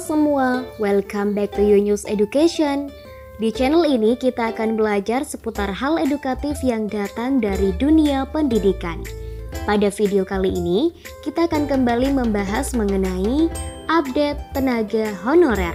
semua, welcome back to Yunus Education. Di channel ini kita akan belajar seputar hal edukatif yang datang dari dunia pendidikan. Pada video kali ini, kita akan kembali membahas mengenai update tenaga honorer.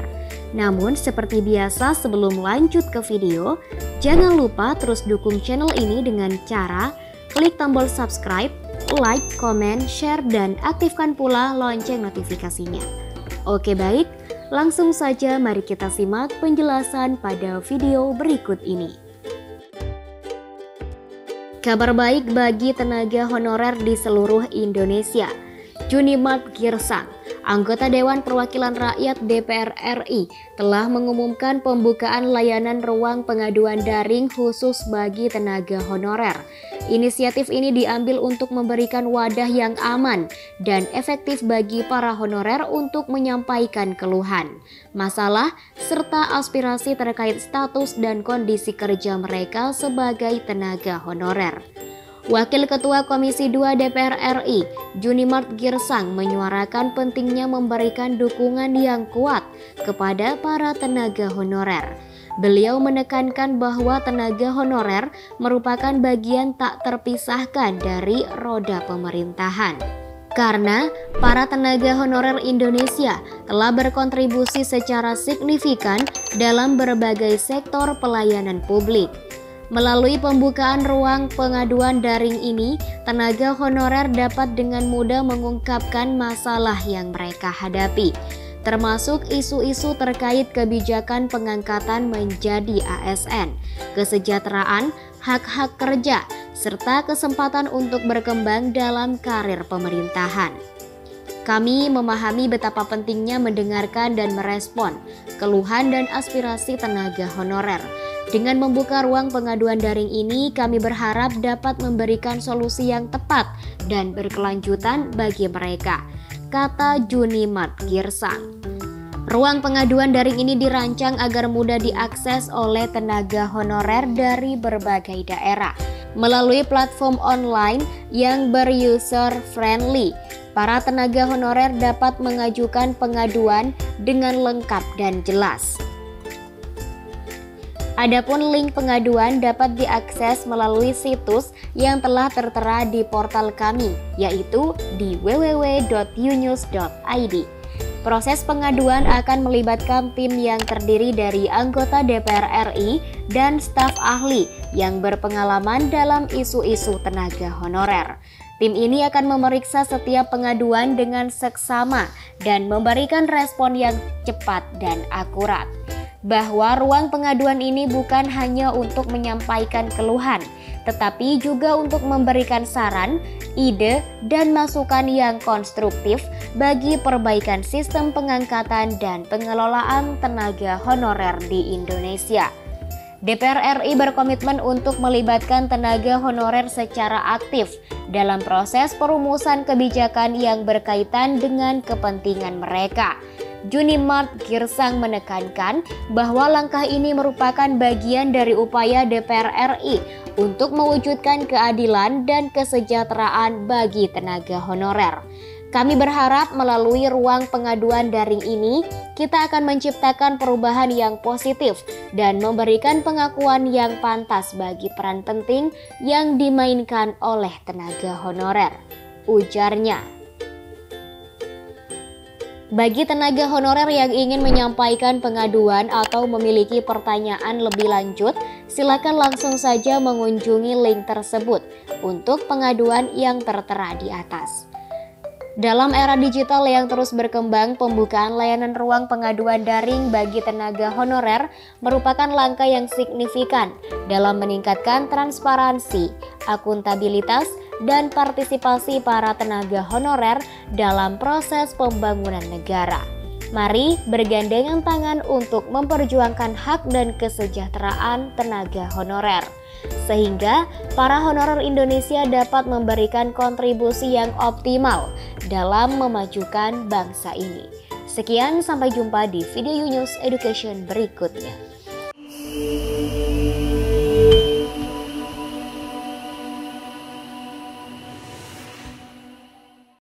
Namun seperti biasa sebelum lanjut ke video, jangan lupa terus dukung channel ini dengan cara klik tombol subscribe, like, comment, share, dan aktifkan pula lonceng notifikasinya. Oke baik, langsung saja mari kita simak penjelasan pada video berikut ini. Kabar baik bagi tenaga honorer di seluruh Indonesia. Junimart Girsang, anggota Dewan Perwakilan Rakyat DPR RI, telah mengumumkan pembukaan layanan ruang pengaduan daring khusus bagi tenaga honorer. Inisiatif ini diambil untuk memberikan wadah yang aman dan efektif bagi para honorer untuk menyampaikan keluhan, masalah, serta aspirasi terkait status dan kondisi kerja mereka sebagai tenaga honorer. Wakil Ketua Komisi 2 DPR RI, Junimart Girsang, menyuarakan pentingnya memberikan dukungan yang kuat kepada para tenaga honorer. Beliau menekankan bahwa tenaga honorer merupakan bagian tak terpisahkan dari roda pemerintahan. Karena para tenaga honorer Indonesia telah berkontribusi secara signifikan dalam berbagai sektor pelayanan publik. Melalui pembukaan ruang pengaduan daring ini, tenaga honorer dapat dengan mudah mengungkapkan masalah yang mereka hadapi, termasuk isu-isu terkait kebijakan pengangkatan menjadi ASN, kesejahteraan, hak-hak kerja, serta kesempatan untuk berkembang dalam karir pemerintahan. Kami memahami betapa pentingnya mendengarkan dan merespon keluhan dan aspirasi tenaga honorer. Dengan membuka ruang pengaduan daring ini, kami berharap dapat memberikan solusi yang tepat dan berkelanjutan bagi mereka, kata Junimart Girsang. Ruang pengaduan daring ini dirancang agar mudah diakses oleh tenaga honorer dari berbagai daerah. Melalui platform online yang beruser friendly, para tenaga honorer dapat mengajukan pengaduan dengan lengkap dan jelas. Adapun link pengaduan dapat diakses melalui situs yang telah tertera di portal kami, yaitu di www.yunus.id. Proses pengaduan akan melibatkan tim yang terdiri dari anggota DPR RI dan staf ahli yang berpengalaman dalam isu-isu tenaga honorer. Tim ini akan memeriksa setiap pengaduan dengan seksama dan memberikan respon yang cepat dan akurat. Bahwa ruang pengaduan ini bukan hanya untuk menyampaikan keluhan, tetapi juga untuk memberikan saran, ide, dan masukan yang konstruktif bagi perbaikan sistem pengangkatan dan pengelolaan tenaga honorer di Indonesia. DPR RI berkomitmen untuk melibatkan tenaga honorer secara aktif dalam proses perumusan kebijakan yang berkaitan dengan kepentingan mereka. Junimart Girsang menekankan bahwa langkah ini merupakan bagian dari upaya DPR RI untuk mewujudkan keadilan dan kesejahteraan bagi tenaga honorer. Kami berharap melalui ruang pengaduan daring ini, kita akan menciptakan perubahan yang positif dan memberikan pengakuan yang pantas bagi peran penting yang dimainkan oleh tenaga honorer, ujarnya. Bagi tenaga honorer yang ingin menyampaikan pengaduan atau memiliki pertanyaan lebih lanjut, silakan langsung saja mengunjungi link tersebut untuk pengaduan yang tertera di atas. Dalam era digital yang terus berkembang, pembukaan layanan ruang pengaduan daring bagi tenaga honorer merupakan langkah yang signifikan dalam meningkatkan transparansi, akuntabilitas, dan partisipasi para tenaga honorer dalam proses pembangunan negara. Mari bergandengan tangan untuk memperjuangkan hak dan kesejahteraan tenaga honorer, sehingga para honorer Indonesia dapat memberikan kontribusi yang optimal dalam memajukan bangsa ini. Sekian, sampai jumpa di video Yunus Education berikutnya.